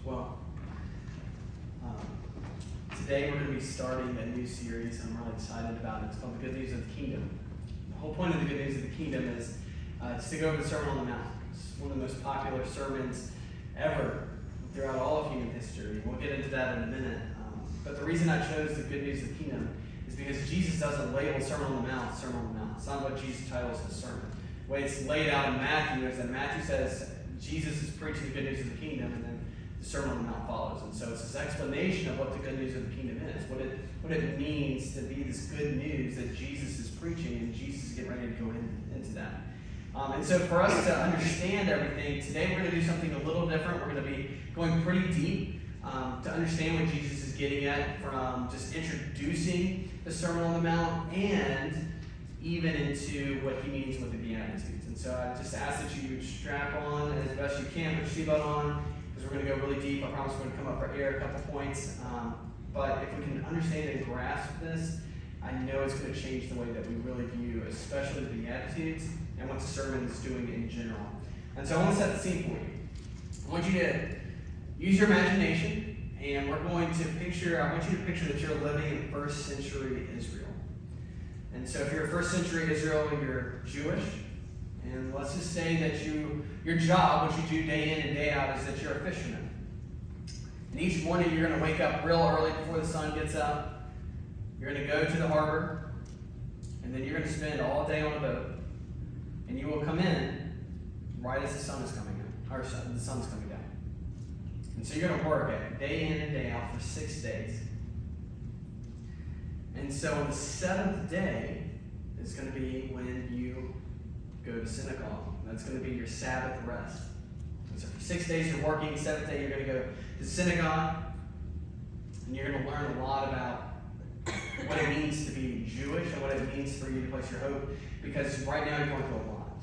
Well, today we're going to be starting a new series I'm really excited about. It's called The Good News of the Kingdom. The whole point of the Good News of the Kingdom is just to go over the Sermon on the Mount. It's one of the most popular sermons ever throughout all of human history. We'll get into that in a minute. But the reason I chose The Good News of the Kingdom is because Jesus doesn't label Sermon on the Mount, Sermon on the Mount. It's not what Jesus titles his sermon. The way it's laid out in Matthew is that Matthew says Jesus is preaching the good news of the kingdom, and then the Sermon on the Mount follows. And so it's this explanation of what the good news of the kingdom is, what it means to be this good news that Jesus is preaching, and Jesus is getting ready to go into that. And so for us to understand everything, today we're going to do something a little different. We're going to be going pretty deep to understand what Jesus is getting at from just introducing the Sermon on the Mount and even into what he means with the Beatitudes. And so I just ask that you strap on as best you can, put your seatbelt on, because we're going to go really deep. I promise we're going to come up for air a couple points. But if we can understand and grasp this, I know it's going to change the way that we really view, especially the Beatitudes and what the sermon is doing in general. And so I want to set the scene for you. I want you to use your imagination, and we're going to picture, I want you to picture that you're living in first century Israel. And so if you're first century Israel, you're Jewish, and let's just say that your job, what you do day in and day out, is that you're a fisherman. And each morning you're going to wake up real early before the sun gets up. You're going to go to the harbor, and then you're going to spend all day on a boat. And you will come in right as the sun is coming in, or the sun's coming down. And so you're going to work it day in and day out for 6 days. And so on the seventh day is going to be when you go to synagogue. That's going to be your Sabbath rest. And so for 6 days you're working, the seventh day you're going to go to synagogue, and you're going to learn a lot about what it means to be Jewish and what it means for you to place your hope, because right now you're going through a lot.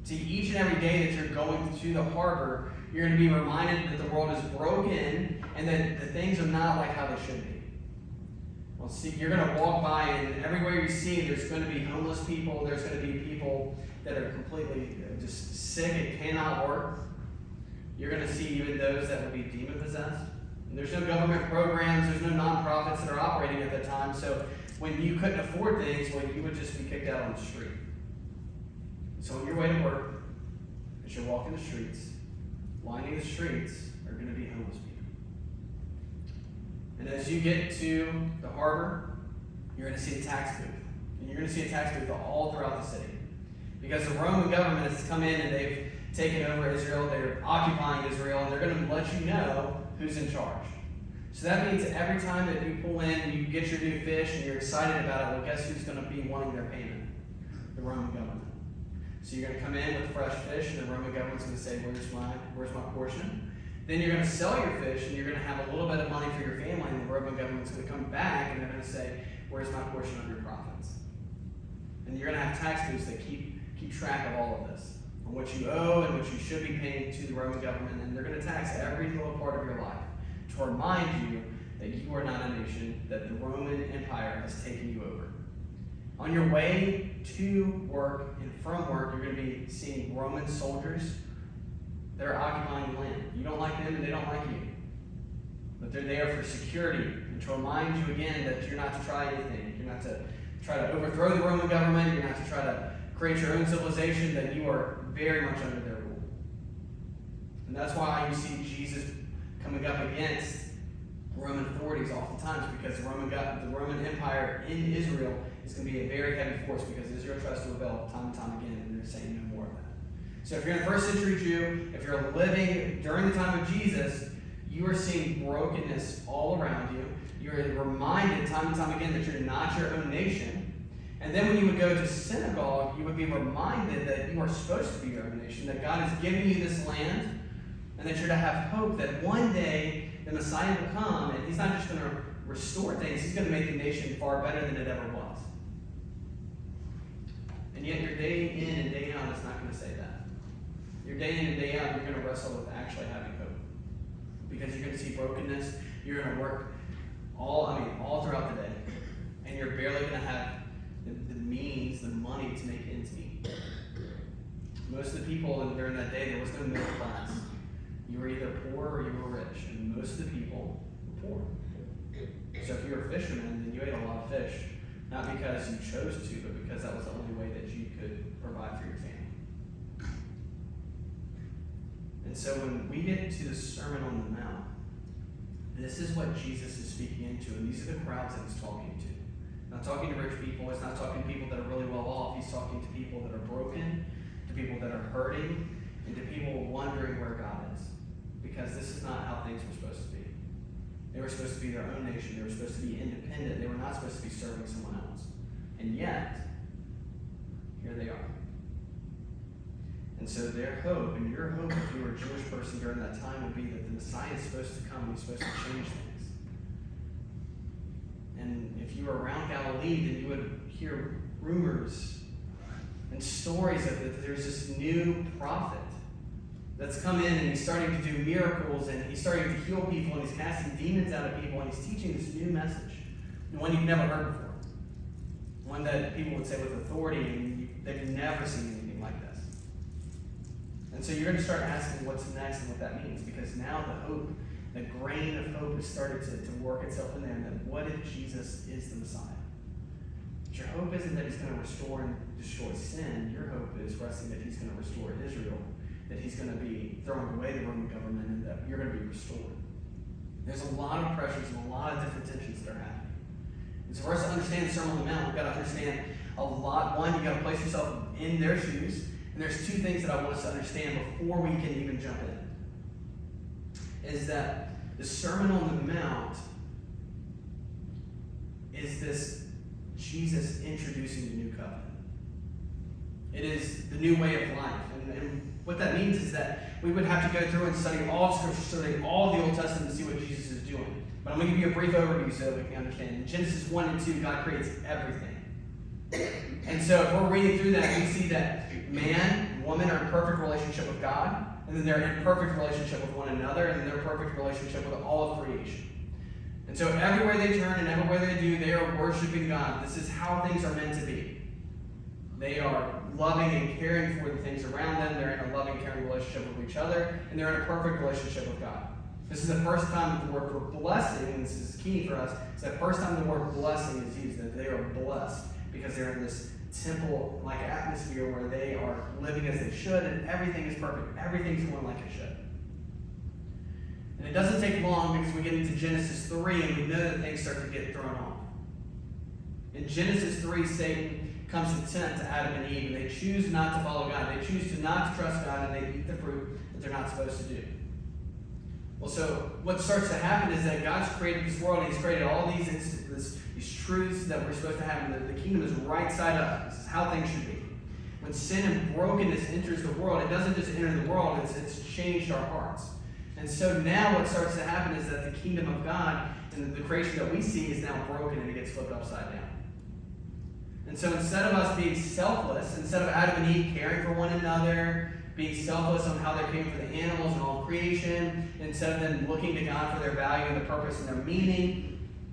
See, each and every day that you're going to the harbor, you're going to be reminded that the world is broken and that the things are not like how they should be. Well, see, you're going to walk by, and everywhere you see, there's going to be homeless people. There's going to be people that are completely just sick and cannot work. You're going to see even those that would be demon-possessed. And there's no government programs. There's no nonprofits that are operating at that time. So when you couldn't afford things, well, you would just be kicked out on the street. So on your way to work, as you're walking the streets, lining the streets are going to be homeless people. And as you get to the harbor, you're going to see a tax booth. And you're going to see a tax booth all throughout the city. Because the Roman government has come in and they've taken over Israel. They're occupying Israel, and they're going to let you know who's in charge. So that means every time that you pull in and you get your new fish and you're excited about it, well, guess who's going to be wanting their payment? The Roman government. So you're going to come in with fresh fish, and the Roman government's going to say, where's my portion? Then you're going to sell your fish, and you're going to have a little bit of money for your family, and the Roman government's going to come back, and they're going to say, where's my portion of your profits? And you're going to have tax booths that keep track of all of this, on what you owe and what you should be paying to the Roman government, and they're going to tax every little part of your life to remind you that you are not a nation, that the Roman Empire has taken you over. On your way to work and from work, you're going to be seeing Roman soldiers that are occupying the land. You don't like them and they don't like you. But they're there for security and to remind you again that you're not to try anything. You're not to try to overthrow the Roman government. You're not to try to create your own civilization, that you are very much under their rule. And that's why you see Jesus coming up against Roman authorities oftentimes, because the Roman Empire in Israel is going to be a very heavy force, because Israel tries to rebel time and time again, and they're saying no more of that. So if you're a first century Jew, if you're living during the time of Jesus, you are seeing brokenness all around you. You're reminded time and time again that you're not your own nation. And then when you would go to synagogue, you would be reminded that you are supposed to be your own nation, that God has given you this land, and that you're to have hope that one day the Messiah will come, and he's not just going to restore things, he's going to make the nation far better than it ever was. And yet your day in and day out is not going to say that. Your day in and day out, you're going to wrestle with actually having hope. Because you're going to see brokenness, you're going to work all throughout the day, and you're barely going to have the means, the money to make ends meet. Most of the people during that day, there was no middle class. You were either poor or you were rich, and most of the people were poor. So if you were a fisherman, then you ate a lot of fish, not because you chose to, but because that was the only way that you could provide for your family. And so when we get to the Sermon on the Mount, this is what Jesus is speaking into, and these are the crowds that he's talking to. Not talking to rich people, he's not talking to people that are really well off, he's talking to people that are broken, to people that are hurting, and to people wondering where God is. Because this is not how things were supposed to be. They were supposed to be their own nation, they were supposed to be independent, they were not supposed to be serving someone else. And yet, here they are. And so their hope, and your hope if you were a Jewish person during that time, would be that the Messiah is supposed to come and he's supposed to change things. And if you were around Galilee, then you would hear rumors and stories of that there's this new prophet that's come in and he's starting to do miracles and he's starting to heal people and he's casting demons out of people and he's teaching this new message, one you've never heard before, one that people would say with authority and they've never seen anything like this. And so you're going to start asking what's next and what that means, because now the hope, the grain of hope has started to work itself in there, and that what if Jesus is the Messiah? But your hope isn't that he's going to restore and destroy sin. Your hope is resting that he's going to restore Israel, that he's going to be throwing away the Roman government, and that you're going to be restored. There's a lot of pressures and a lot of different tensions that are happening. And so for us to understand the Sermon on the Mount, we've got to understand a lot. One, you've got to place yourself in their shoes. And there's two things that I want us to understand before we can even jump in. Is that the Sermon on the Mount is this Jesus introducing the new covenant. It is the new way of life. And what that means is that we would have to go through and study all of Scripture, study all of the Old Testament to see what Jesus is doing. But I'm going to give you a brief overview so that we can understand. In Genesis 1 and 2, God creates everything. And so if we're reading through that, we see that man and woman are in perfect relationship with God, and then they're in perfect relationship with one another, and then they're in perfect relationship with all of creation. And so everywhere they turn and everywhere they do, they are worshiping God. This is how things are meant to be. They are loving and caring for the things around them. They're in a loving, caring relationship with each other, and they're in a perfect relationship with God. This is the first time that the word for blessing, and this is key for us, it's the first time the word blessing is used, that they are blessed because they're in this temple-like atmosphere where they are living as they should, and everything is perfect. Everything's going like it should. And it doesn't take long because we get into Genesis 3 and we know that things start to get thrown off. In Genesis 3, Satan comes to tempt Adam and Eve, and they choose not to follow God. They choose to not to trust God, and they eat the fruit that they're not supposed to do. Well, so what starts to happen is that God's created this world, and he's created all these truths that we're supposed to have, and the kingdom is right side up. This is how things should be. When sin and brokenness enters the world, it doesn't just enter the world, it's changed our hearts. And so now what starts to happen is that the kingdom of God and the creation that we see is now broken, and it gets flipped upside down. And so instead of us being selfless, instead of Adam and Eve caring for one another, being selfless on how they're caring for the animals and all creation, instead of them looking to God for their value and their purpose and their meaning,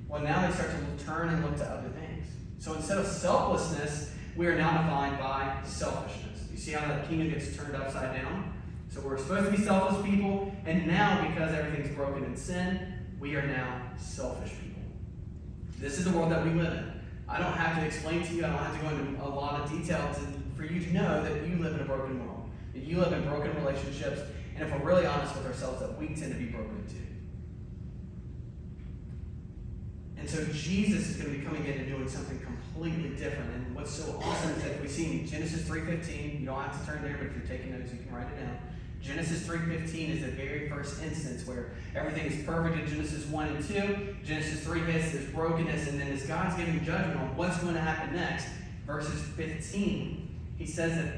well, now they start to turn and look to other things. So instead of selflessness, we are now defined by selfishness. You see how that kingdom gets turned upside down? So we're supposed to be selfless people, and now because everything's broken in sin, we are now selfish people. This is the world that we live in. I don't have to explain to you, I don't have to go into a lot of detail for you to know that you live in a broken world, that you live in broken relationships, and if we're really honest with ourselves, that we tend to be broken too. And so Jesus is going to be coming in and doing something completely different. And what's so awesome is that we see in Genesis 3:15, you don't have to turn there, but if you're taking notes, you can write it down. Genesis 3:15 is the very first instance where everything is perfect in Genesis 1 and 2. Genesis 3 hits, there's brokenness, and then as God's giving judgment on what's going to happen next, verses 15, he says that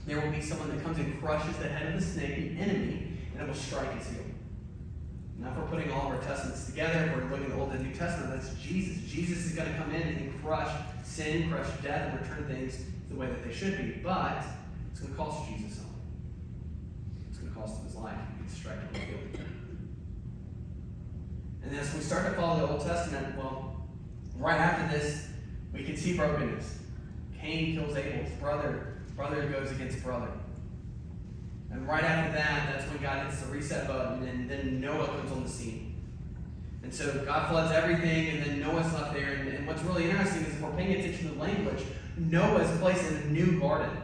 there will be someone that comes and crushes the head of the snake, the enemy, and it will strike his heel. Now, if we're putting all of our testaments together, if we're looking at the Old and New Testament, that's Jesus. Jesus is going to come in and crush sin, crush death, and return things the way that they should be. But it's going to cost Jesus something. It's going to cost him his life. He gets struck and killed. And then as we start to follow the Old Testament, well, right after this, we can see brokenness. Cain kills Abel's brother. Brother goes against brother. And right after that, that's when God hits the reset button, and then Noah comes on the scene. And so God floods everything, and then Noah's left there. And what's really interesting is if we're paying attention to the language, Noah's placed in a new garden.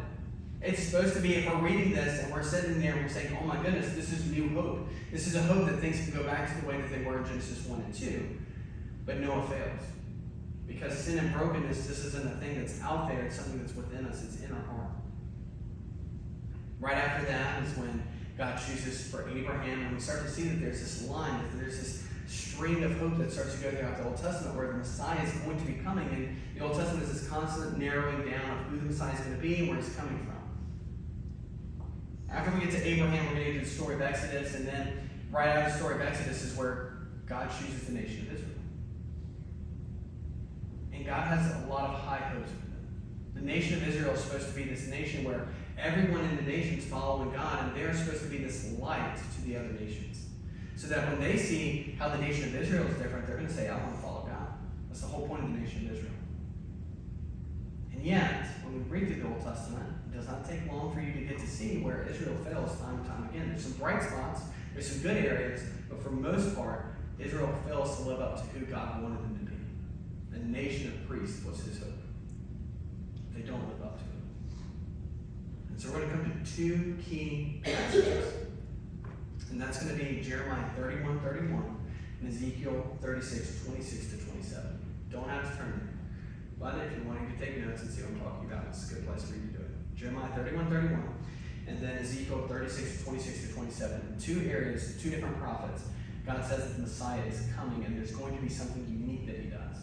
It's supposed to be, if we're reading this and we're sitting there and we're saying, oh my goodness, this is new hope. This is a hope that things can go back to the way that they were in Genesis 1 and 2. But Noah fails. Because sin and brokenness, this isn't a thing that's out there, it's something that's within us, it's in our heart. Right after that is when God chooses for Abraham, and we start to see that there's this line, that there's this string of hope that starts to go throughout the Old Testament where the Messiah is going to be coming, and the Old Testament is this constant narrowing down of who the Messiah is going to be and where he's coming from. After we get to Abraham, we're going to get to the story of Exodus, and then right out of the story of Exodus is where God chooses the nation of Israel. And God has a lot of high hopes for them. The nation of Israel is supposed to be this nation where everyone in the nation is following God, and they're supposed to be this light to the other nations. So that when they see how the nation of Israel is different, they're going to say, I want to follow God. That's the whole point of the nation of Israel. And yet, when we read through the Old Testament, it does not take long for you to get to see where Israel fails time and time again. There's some bright spots, there's some good areas, but for the most part, Israel fails to live up to who God wanted them to be. A nation of priests was his hope. They don't live up to it. And so we're going to come to two key passages. And that's going to be Jeremiah 31:31 and Ezekiel 36:26 to 27. Don't have to turn there. But if you're wanting to take notes and see what I'm talking about, it's a good place for you to do it. Jeremiah 31:31 and then Ezekiel 36:26 to 27. In two areas, two different prophets, God says that the Messiah is coming and there's going to be something unique that he does.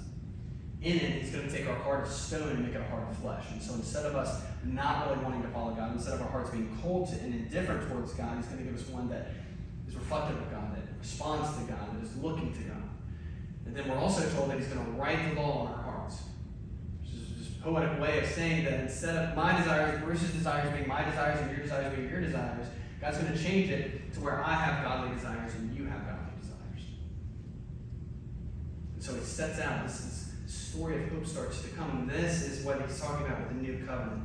In it, he's going to take our heart of stone and make it a heart of flesh. And so instead of us not really wanting to follow God, instead of our hearts being cold and indifferent towards God, he's going to give us one that is reflective of God, that responds to God, that is looking to God. And then we're also told that he's going to write the law on our hearts. Which is just a poetic way of saying that instead of my desires, Bruce's desires being my desires, and your desires being your desires, God's going to change it to where I have godly desires and you have godly desires. And so he sets out this story of hope starts to come. And this is what he's talking about with the new covenant.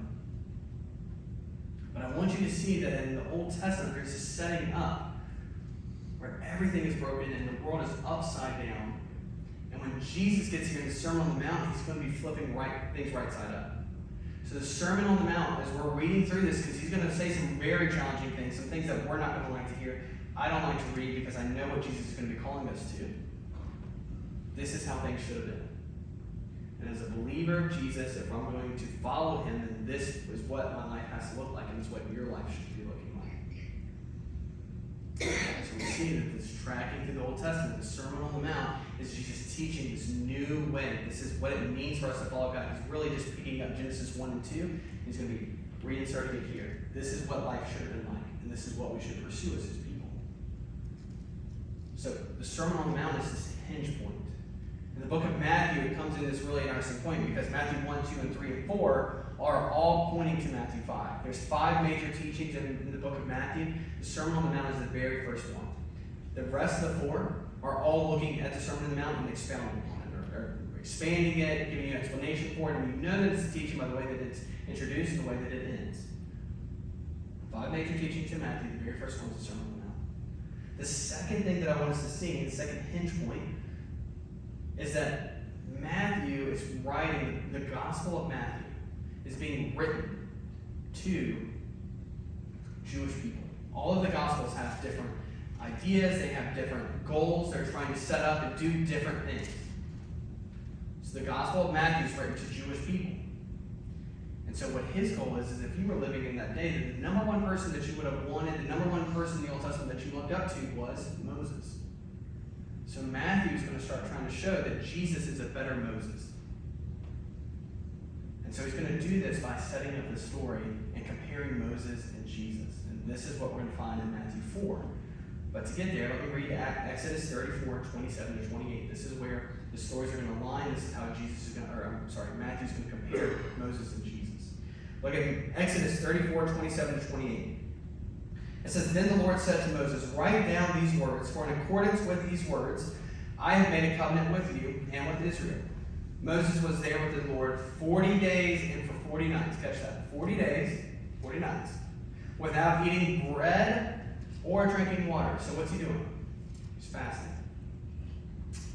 But I want you to see that in the Old Testament, there's this setting up where everything is broken and the world is upside down. And when Jesus gets here in the Sermon on the Mount, he's going to be flipping things right side up. So the Sermon on the Mount, as we're reading through this, because he's going to say some very challenging things, some things that we're not going to like to hear. I don't like to read because I know what Jesus is going to be calling us to. This is how things should have been. And as a believer of Jesus, if I'm going to follow him, then this is what my life has to look like, and it's what your life should be looking like. So we see that this tracking through the Old Testament, the Sermon on the Mount, is Jesus teaching this new way. This is what it means for us to follow God. He's really just picking up Genesis 1 and 2. He's going to be reinserting it here. This is what life should have been like, and this is what we should pursue as his people. So the Sermon on the Mount is this hinge point. In the book of Matthew, it comes in this really interesting point because Matthew 1, 2, and 3, and 4 are all pointing to Matthew 5. There's 5 major teachings in the book of Matthew. The Sermon on the Mount is the very first one. The rest of the 4 are all looking at the Sermon on the Mount and expounding upon it, or expanding it, giving you an explanation for it, and you know that it's a teaching by the way that it's introduced and the way that it ends. 5 major teachings in Matthew, the very first one is the Sermon on the Mount. The second thing that I want us to see, the second hinge point, is that Matthew is writing, the Gospel of Matthew is being written to Jewish people. All of the Gospels have different ideas, they have different goals, they're trying to set up and do different things. So the Gospel of Matthew is written to Jewish people. And so what his goal is if you were living in that day, that the number one person that you would have wanted, the number one person in the Old Testament that you looked up to was Moses. So Matthew is going to start trying to show that Jesus is a better Moses. And so he's going to do this by setting up the story and comparing Moses and Jesus. And this is what we're going to find in Matthew 4. But to get there, let me read Exodus 34, 27 to 28. This is where the stories are going to align. This is how Jesus is going to, Matthew's going to compare Moses and Jesus. Look at Exodus 34, 27 to 28. It says, Then the Lord said to Moses, Write down these words, for in accordance with these words, I have made a covenant with you and with Israel. Moses was there with the Lord 40 days and for 40 nights. Catch that. 40 days, 40 nights. Without eating bread or drinking water. So what's he doing? He's fasting.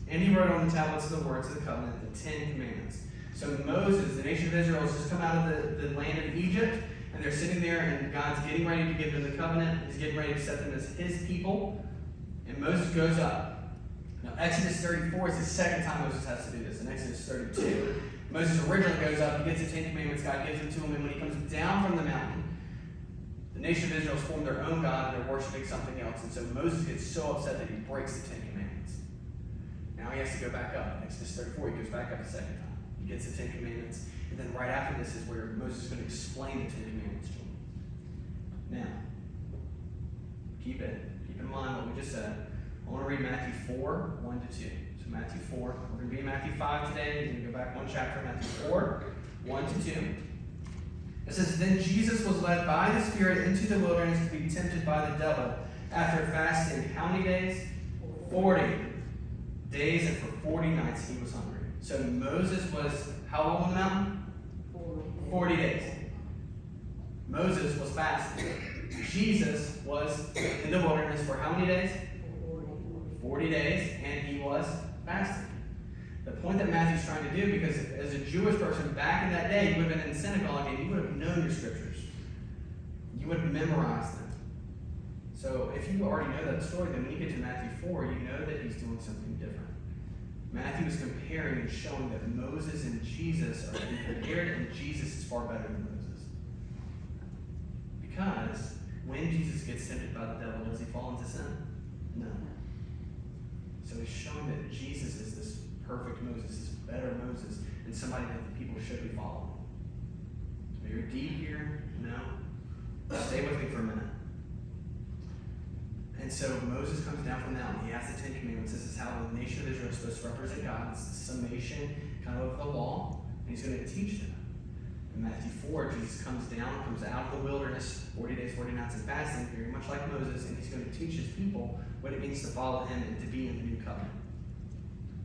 And he wrote on the tablets the words of the covenant, the 10 Commandments. So Moses, the nation of Israel, has just come out of the land of Egypt, and they're sitting there, and God's getting ready to give them the covenant. He's getting ready to set them as his people. And Moses goes up. Now, Exodus 34 is the second time Moses has to do this. In Exodus 32, Moses originally goes up, he gets the 10 Commandments, God gives them to him, and when he comes down from the mountain, the nation of Israel has formed their own God, and they're worshiping something else. And so Moses gets so upset that he breaks the 10 Commandments. Now he has to go back up. In Exodus 34, he goes back up a second time. He gets the 10 Commandments. And then right after this is where Moses is going to explain the 10 Commandments to him. Now, keep in mind what we just said. I want to read Matthew 4, 1 to 2. So Matthew 4. We're going to be in Matthew 5 today. We're going to go back one chapter, Matthew 4, 1 to 2. It says, Then Jesus was led by the Spirit into the wilderness to be tempted by the devil. After fasting, how many days? 40 days, and for 40 nights he was hungry. So Moses was how long on the mountain? 40 days. Moses was fasting. Jesus was in the wilderness for how many days? 40 days, and he was fasting. The point that Matthew's trying to do, because as a Jewish person back in that day, you would have been in the synagogue and you would have known your scriptures. You would have memorized them. So if you already know that story, then when you get to Matthew 4, you know that he's doing something different. Matthew is comparing and showing that Moses and Jesus are compared, and Jesus is far better than Moses. Because when Jesus gets tempted by the devil, does he fall into sin? No. So he's showing that Jesus is this perfect Moses, this better Moses, and somebody that the people should be following. So you're deep here? No? Stay with me for a minute. And so Moses comes down from the mountain. He has the 10 Commandments. This is how the nation of Israel is supposed to represent God. It's the summation kind of the law, and he's going to teach them. In Matthew 4, Jesus comes down, comes out of the wilderness, 40 days, 40 nights of fasting, very much like Moses, and he's going to teach his people what it means to follow him and to be in the new covenant.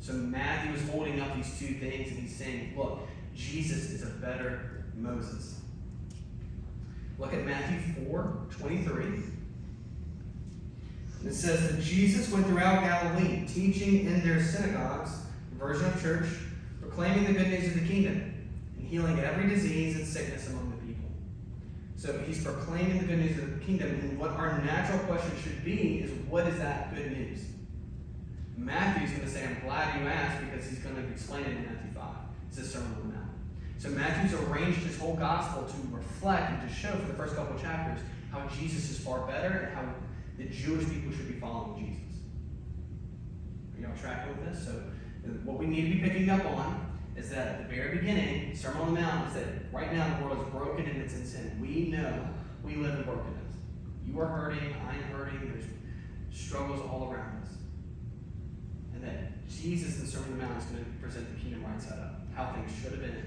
So Matthew is holding up these two things, and he's saying, look, Jesus is a better Moses. Look at Matthew 4:23. It says that Jesus went throughout Galilee, teaching in their synagogues, version of church, proclaiming the good news of the kingdom, and healing every disease and sickness among the people. So he's proclaiming the good news of the kingdom, and what our natural question should be is, what is that good news? Matthew's going to say, I'm glad you asked, because he's going to explain it in Matthew 5. It's the Sermon on the Mount. So Matthew's arranged his whole gospel to reflect and to show for the first couple of chapters how Jesus is far better and how the Jewish people should be following Jesus. Are y'all tracking with this? So what we need to be picking up on is that at the very beginning, Sermon on the Mount, is that right now the world is broken and it's in sin. We know we live in brokenness. You are hurting, I'm hurting, there's struggles all around us. And that Jesus in the Sermon on the Mount is going to present the kingdom right side up, how things should have been.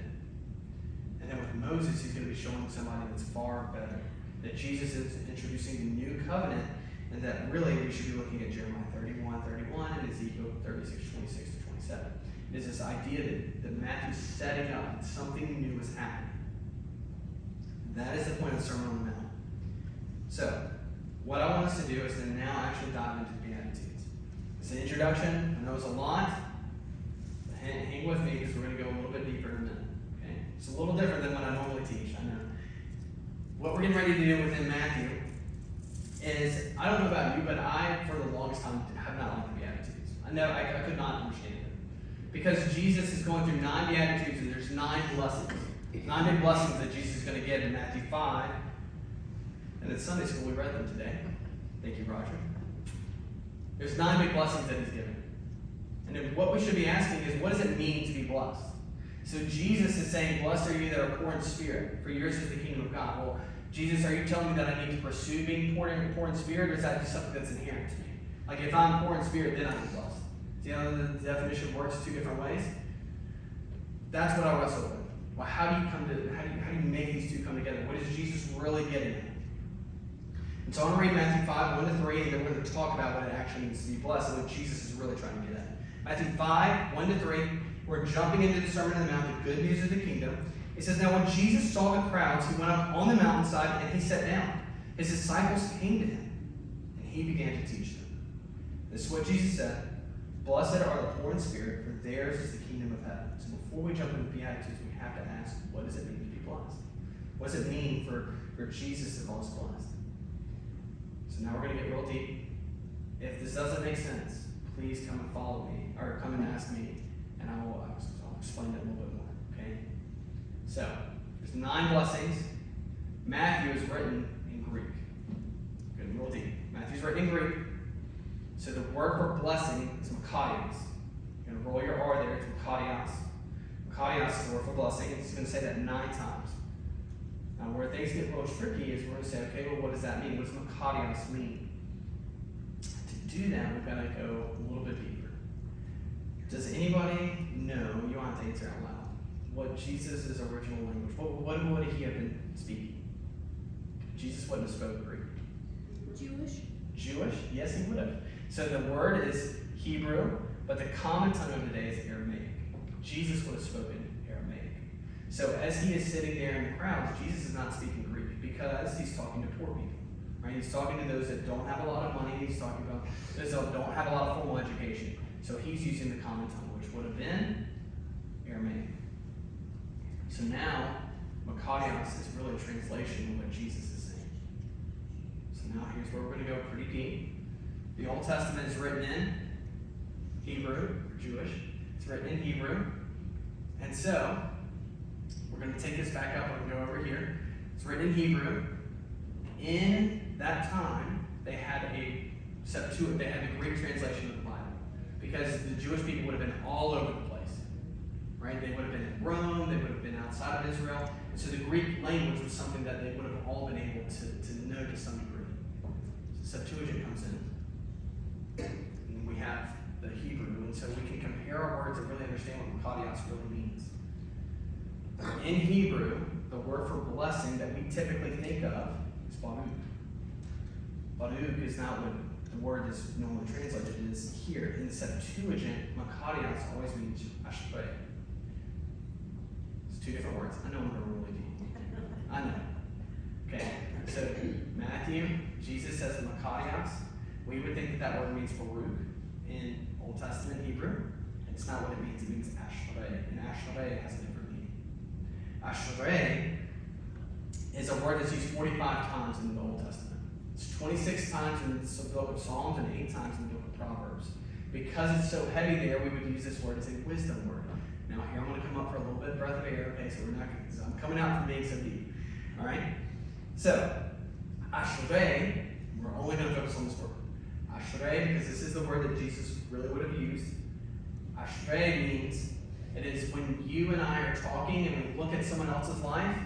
And then with Moses, he's going to be showing somebody that's far better. That Jesus is introducing the new covenant, and that really we should be looking at Jeremiah 31 and Ezekiel 36, 26 to 27. It is this idea that Matthew's setting up that something new is happening. That is the point of the Sermon on the Mount. So, what I want us to do is to now actually dive into the Beatitudes. It's an introduction. I know it's a lot. Hang with me because we're going to go a little bit deeper in a minute. Okay? It's a little different than what I normally teach, I know. What we're getting ready to do within Matthew is, I don't know about you, but I, for the longest time, have not liked the Beatitudes. I could not understand it. Because Jesus is going through 9 Beatitudes, and there's 9 blessings. 9 big blessings that Jesus is going to give in Matthew 5. And at Sunday school, we read them today. Thank you, Roger. There's 9 big blessings that he's given. And then what we should be asking is, what does it mean to be blessed? So Jesus is saying, blessed are you that are poor in spirit, for yours is the kingdom of God. Well, Jesus, are you telling me that I need to pursue being poor in spirit, or is that just something that's inherent to me? Like, if I'm poor in spirit, then I'm blessed. See how the definition works 2 different ways? That's what I wrestle with. Well, how do you make these 2 come together? What is Jesus really getting at? And so I want to read Matthew 5, 1 to 3, and then we're going to talk about what it actually means to be blessed and what Jesus is really trying to get at. Matthew 5, 1 to 3, we're jumping into the Sermon on the Mount, the good news of the kingdom. It says, Now when Jesus saw the crowds, he went up on the mountainside and he sat down. His disciples came to him, and he began to teach them. This is what Jesus said. Blessed are the poor in spirit, for theirs is the kingdom of heaven. So before we jump into the Beatitudes, we have to ask, what does it mean to be blessed? What does it mean for Jesus to call us blessed? So now we're going to get real deep. If this doesn't make sense, please come and follow me, or come and ask me, and I'll explain it a little bit more, okay? So, there's 9 blessings. Matthew is written in Greek. Getting real deep. Matthew's written in Greek. So the word for blessing is makarios. You're going to roll your R there, it's makarios. Makarios is the word for blessing, and it's going to say that 9 times. Now, where things get a little tricky is we're going to say, okay, well, what does that mean? What does makarios mean? To do that, we've got to go a little bit deeper. Does anybody know, you want to answer out loud, what Jesus' original language, what would he have been speaking? Jesus wouldn't have spoken Greek. Jewish? Yes, he would have. So the word is Hebrew, but the common tongue of the day is Aramaic. Jesus would have spoken Aramaic. So as he is sitting there in the crowds, Jesus is not speaking Greek because he's talking to poor people. Right? He's talking to those that don't have a lot of money. He's talking about those that don't have a lot of formal education. So he's using the common tongue, which would have been Aramaic. So now, makarios is really a translation of what Jesus is saying. So now here's where we're going to go pretty deep. The Old Testament is written in Hebrew, or Jewish. It's written in Hebrew. And so, we're going to take this back up and go over here. It's written in Hebrew. In that time, they had a Septuagint, they had the Greek translation of the Bible. Because the Jewish people would have been all over the place. Right? They would have been in Rome, they would have been outside of Israel. And so the Greek language was something that they would have all been able to know to some degree. So Septuagint comes in. And we have the Hebrew, and so we can compare our words and really understand what makarios really means. In Hebrew, the word for blessing that we typically think of is baruch. Baruch is not what the word is normally translated. It is here. In the Septuagint, makarios always means ashrei. It's 2 different words. I know I'm going really deep. I know. Okay, so Matthew, Jesus says makarios. We would think that word means baruch in Old Testament Hebrew. It's not what it means. It means ashrei. And ashrei has a different meaning. Ashrei is a word that's used 45 times in the Old Testament. It's 26 times in the book of Psalms and 8 times in the book of Proverbs. Because it's so heavy there, we would use this word as a wisdom word. Now here I'm going to come up for a little bit of breath of air. Okay, so I'm coming out from being so deep. All right? So, ashrei, we're only going to focus on this word. Ashrei, because this is the word that Jesus really would have used. Ashrei means it is when you and I are talking and we look at someone else's life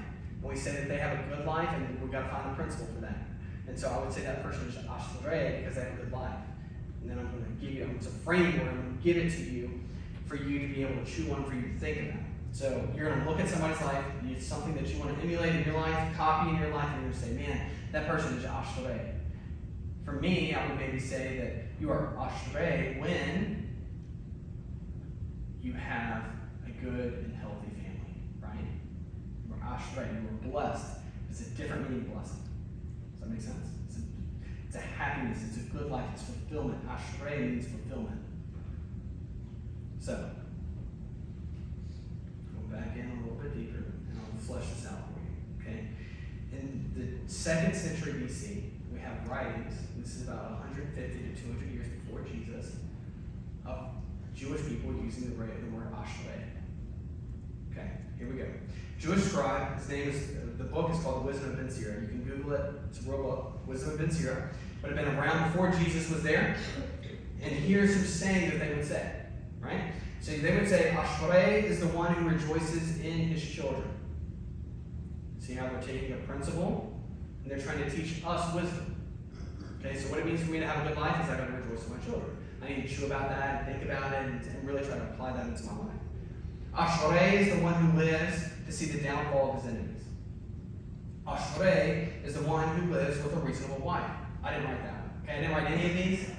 and we say that they have a good life, and we've got to find a principle for that. And so I would say that person is ashrei because they have a good life. And then I'm going to give you, it's a framework, I'm going to give it to you for you to be able to chew on, for you to think about. So you're going to look at somebody's life, it's something that you want to emulate in your life, copy in your life, and you're going to say, man, that person is ashrei. For me, I would maybe say that you are ashrei when you have a good and healthy family, right? You are ashrei, you are blessed. It's a different meaning of blessing. Does that make sense? It's a happiness, it's a good life, it's fulfillment. Ashrei means fulfillment. So, go back in a little bit deeper, and I'll flesh this out for you, okay? In the 2nd century BC, we have writings, this is about 150 to 200 years before Jesus, of Jewish people using the word ashrei. Okay, here we go. Jewish scribe, his name is, the book is called The Wisdom of Ben Sira. You can Google it, it's a real book, Wisdom of Ben Sira. Would have been around before Jesus was there. And here's some saying that they would say, right? So they would say, ashrei is the one who rejoices in his children. See how they're taking a principle and they're trying to teach us wisdom. Okay, so what it means for me to have a good life is I got to rejoice in my children. I need to chew about that and think about it and really try to apply that into my life. Ashrei is the one who lives to see the downfall of his enemies. Ashrei is the one who lives with a reasonable wife. I didn't write that one. Okay, I didn't write any of these.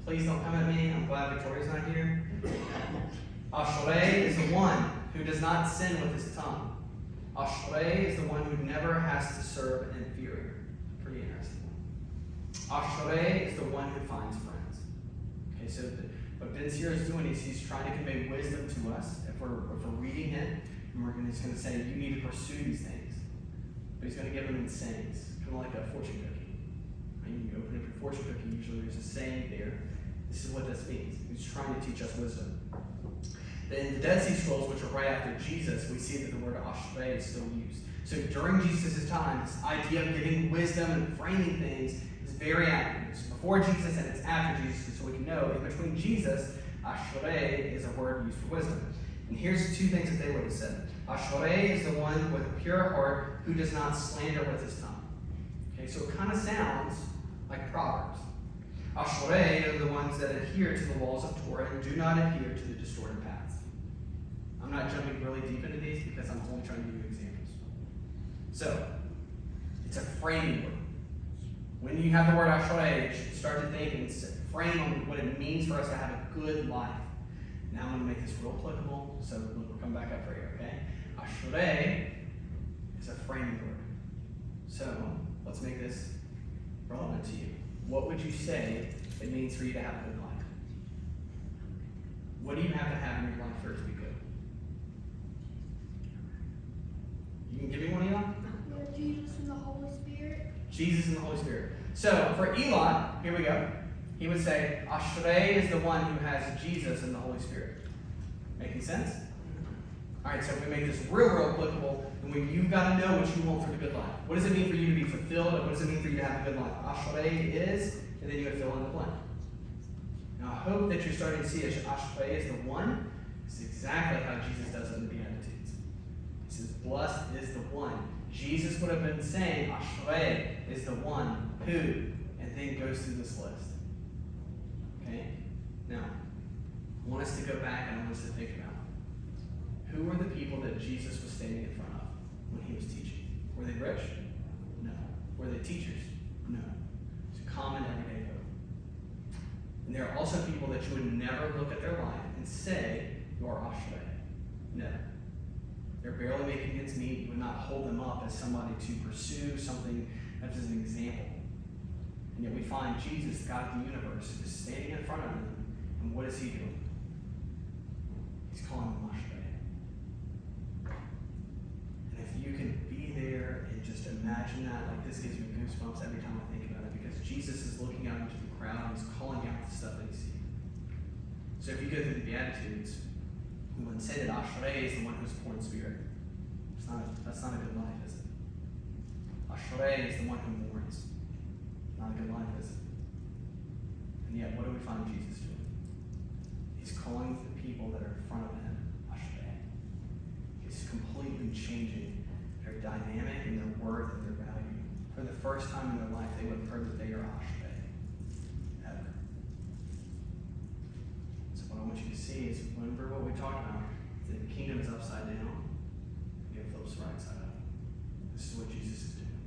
Please don't come at me. I'm glad Victoria's not here. Ashrei is the one who does not sin with his tongue. Ashrei is the one who never has to serve an inferior. Pretty interesting. Ashrei is the one who finds friends. Okay, so what Ben Sira is doing is he's trying to convey wisdom to us. If we're reading it, and he's going to say, you need to pursue these things. But he's going to give them in sayings, kind of like a fortune cookie. When you open up your fortune cookie, usually there's a saying there. This is what this means. He's trying to teach us wisdom. In the Dead Sea Scrolls, which are right after Jesus, we see that the word Ashrei is still used. So during Jesus' time, this idea of giving wisdom and framing things is very active. It's before Jesus and it's after Jesus, so we can know in between Jesus, Ashrei is a word used for wisdom. And here's two things that they would have said. Ashrei is the one with a pure heart who does not slander with his tongue. Okay, so it kind of sounds like Proverbs. Ashrei are the ones that adhere to the laws of Torah and do not adhere to the distorted paths. I'm not jumping really deep into these because I'm only trying to give you examples. So, it's a framing word. When you have the word Ashrei, you should start to think and frame on what it means for us to have a good life. Now I'm going to make this real applicable, so we'll come back up for you, okay? Ashrei is a framing word. So, let's make this relevant to you. What would you say it means for you to have a good life? What do you have to have in your life for it to be good? You can give me one, Eli? Jesus and the Holy Spirit. Jesus and the Holy Spirit. So, for Eli, here we go. He would say, Ashrei is the one who has Jesus and the Holy Spirit. Making sense? All right, so if we make this real applicable, then you've got to know what you want for the good life. What does it mean for you to be fulfilled, and what does it mean for you to have a good life? Ashrei is, and then you would fill in the blank. Now, I hope that you're starting to see that Ashrei is the one. It's exactly how Jesus does it in the Beatitudes. He says, blessed is the one. Jesus would have been saying, Ashrei is the one who, and then goes through this list. Okay? Now, I want us to go back and I want us to think about who were the people that Jesus was standing in front of when he was teaching? Were they rich? No. Were they teachers? No. It's a common everyday folk. And there are also people that you would never look at their life and say, you're Ashrei. Never. They're barely making ends meet. You would not hold them up as somebody to pursue something as an example. And yet we find Jesus, God of the universe, is standing in front of them. And what is he doing? He's calling them Ashrei. And if you can be there and just imagine that, like this gives me goosebumps every time I think about it, because Jesus is looking out into the crowd and he's calling out the stuff that he sees. So if you go through the Beatitudes, we wouldn't say that Ashrei is the one who's poor in spirit. That's not a good life, is it? Ashrei is the one who mourns. Not a good life, is it? And yet, what do we find Jesus doing? He's calling the people that are in front of him Ashrei. He's completely changing their dynamic and their worth and their value. For the first time in their life, they would have heard that they are Ashrei. Ever. So what I want you to see is, remember what we talked about. The kingdom is upside down. It flips right side up. This is what Jesus is doing.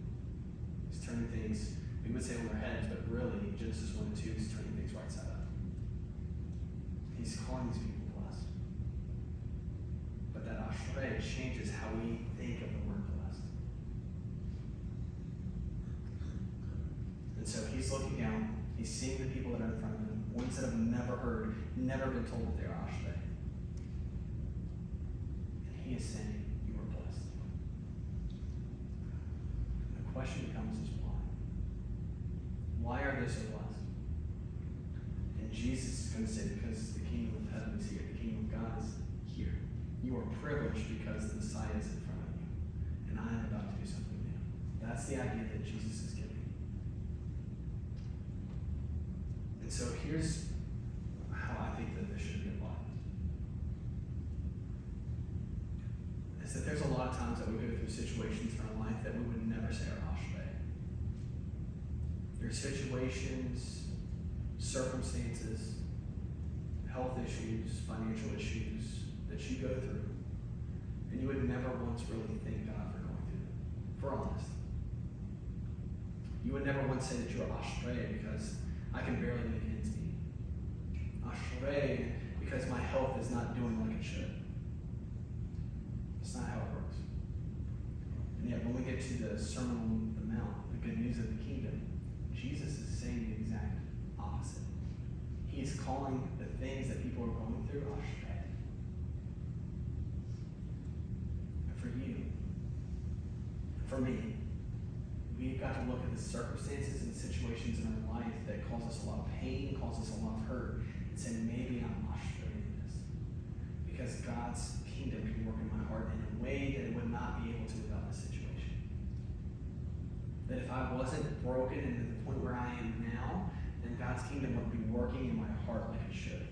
He's turning things, we would say on their heads, but really, Genesis 1 and 2, he's turning things right side up. He's calling these people blessed. But that Ashrei changes how we think of the word blessed. And so he's looking down, he's seeing the people that are in front of him, ones that have never heard, never been told that they are Ashrei. And he is saying, you are blessed. And the question becomes is why? Why are they so blessed? And Jesus is going to say, because the kingdom of heaven is here, the kingdom of God is here. You are privileged because the Messiah is in front of you. And I am about to do something new. That's the idea that Jesus is giving. And so here's how I think that this should be applied. Is that there's a lot of times that we go through situations in our life that we would never say are Ashrei. There are situations, circumstances, health issues, financial issues that you go through, and you would never once really thank God for going through them. For honest. You would never once say that you're Ashrei because I can barely make ends meet. Ashrei because my health is not doing like it should. It's not how it works. And yet when we get to the Sermon on the Mount, the good news of the kingdom, Jesus is saying the exact opposite. He is calling the things that people are going through ashray. And for you, and for me, we've got to look at the circumstances and situations in our life that cause us a lot of pain, cause us a lot of hurt, and say, maybe I'm ashray in this. Because God's kingdom can work in my heart in a way that it would not be able to without this situation. That if I wasn't broken into the point where I am now, then God's kingdom would be working in my heart like it should.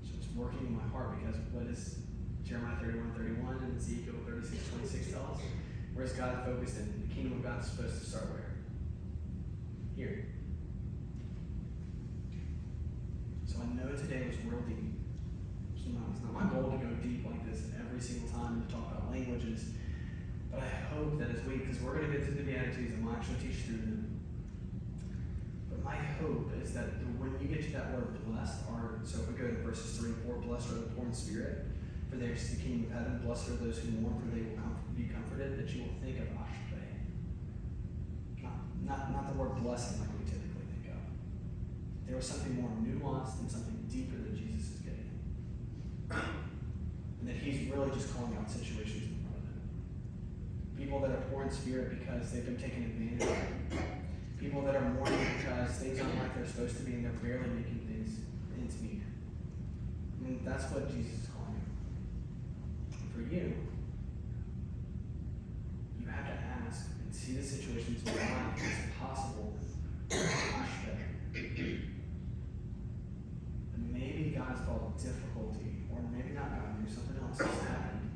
So it's working in my heart because what does Jeremiah 31:31 and Ezekiel 36:26 tell us? Where's God focused in? The kingdom of God is supposed to start where? Here. So I know today was real deep. It's not my goal to go deep like this every single time and to talk about languages. But I hope that as because we're going to get through the Beatitudes and we'll actually teach through them. But my hope is that when you get to that word blessed so if we go to verses 3 and 4, blessed are the poor in spirit, for theirs is the kingdom of heaven. Blessed are those who mourn, for they will be comforted. That you will think of ashray. Not the word blessing like we typically think of. There was something more nuanced and something deeper that Jesus is getting. And that he's really just calling out situations in front of them. People that are poor in spirit because they've been taken advantage of. People that are mourning because things aren't like they're supposed to be and they're barely making ends meet. And that's what Jesus is calling out. And for you, you have to ask and see the situations in your life. Is it possible and maybe God's called difficulty, or maybe not God, maybe something else has happened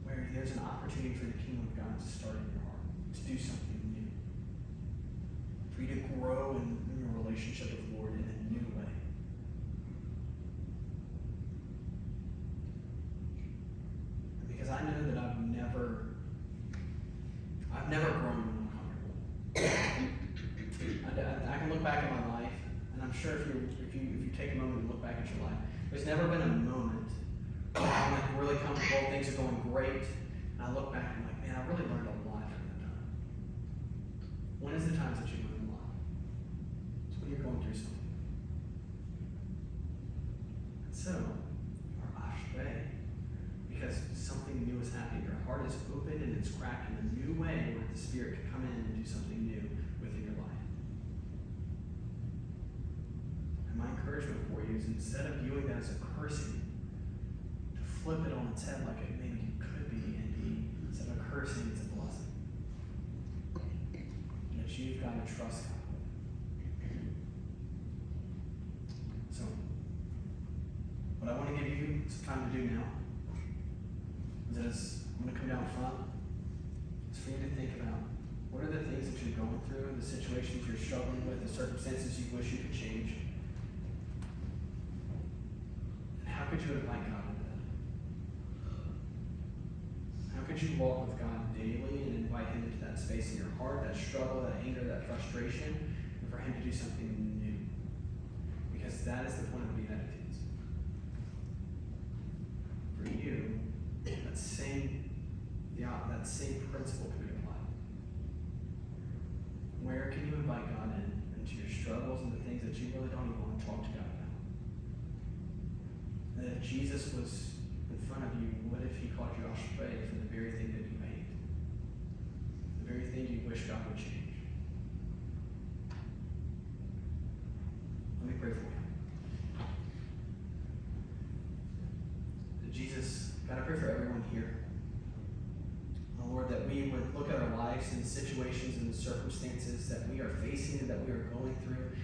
where there's an opportunity for the kingdom of God to start in your heart, to do something new, for you to grow in your relationship with the Lord in a new way. And because I know that I've never grown more comfortable. I can look back at my life, and I'm sure if you take a moment and look back at your life, there's never been a moment where I'm like really comfortable, things are going great, and I look back and I'm like, man, I really learned a lot during that time. When is the times that you learn a lot? It's when you're going through something. And so, you are ashray, because something new is happening. Your heart is open and it's cracked in a new way where the Spirit can come in and do something new within your life. And my encouragement for you is, instead of viewing that as a cursing, to flip it on its head like it maybe could be and be. Instead of a cursing, it's a blessing. And that you've got to trust God. So, what I want to give you some time to do now is I'm going to come down front. It's for you to think about what are the things that you're going through, the situations you're struggling with, the circumstances you wish you could change. And how could you invite God into that? How could you walk with God daily and invite Him into that space in your heart, that struggle, that anger, that frustration, and for Him to do something new? Because that is the point of the Beatitudes. For you, that same principle can be applied. Where can you invite God into your struggles and the things that you really don't even want to talk to God about? That if Jesus was in front of you, what if He called you ashray for the very thing that you hate? The very thing you wish God would change? Let me pray for you. Jesus, God, I pray for everyone here. Lord, that we would look at our lives and situations and circumstances that we are facing and that we are going through.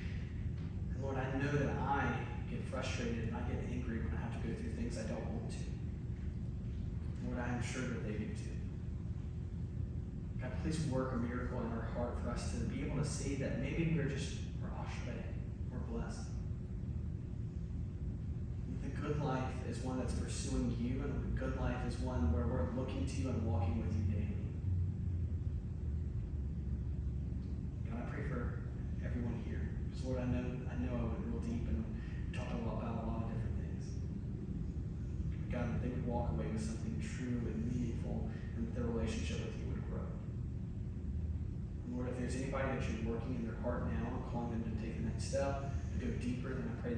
And Lord, I know that I get frustrated and I get angry when I have to go through things I don't want to. Lord, I am sure that they do too. God, please work a miracle in our heart for us to be able to see that maybe we're ashray, we're blessed. The good life is one that's pursuing you, and the good life is one where we're looking to you and walking with you daily. God, I pray for everyone here. Because Lord, I know I went real deep and talked about a lot of different things. God, that they would walk away with something true and meaningful, and that their relationship with you would grow. there's anybody that you're working in their heart now and calling them to take the next step, to go deeper, then I pray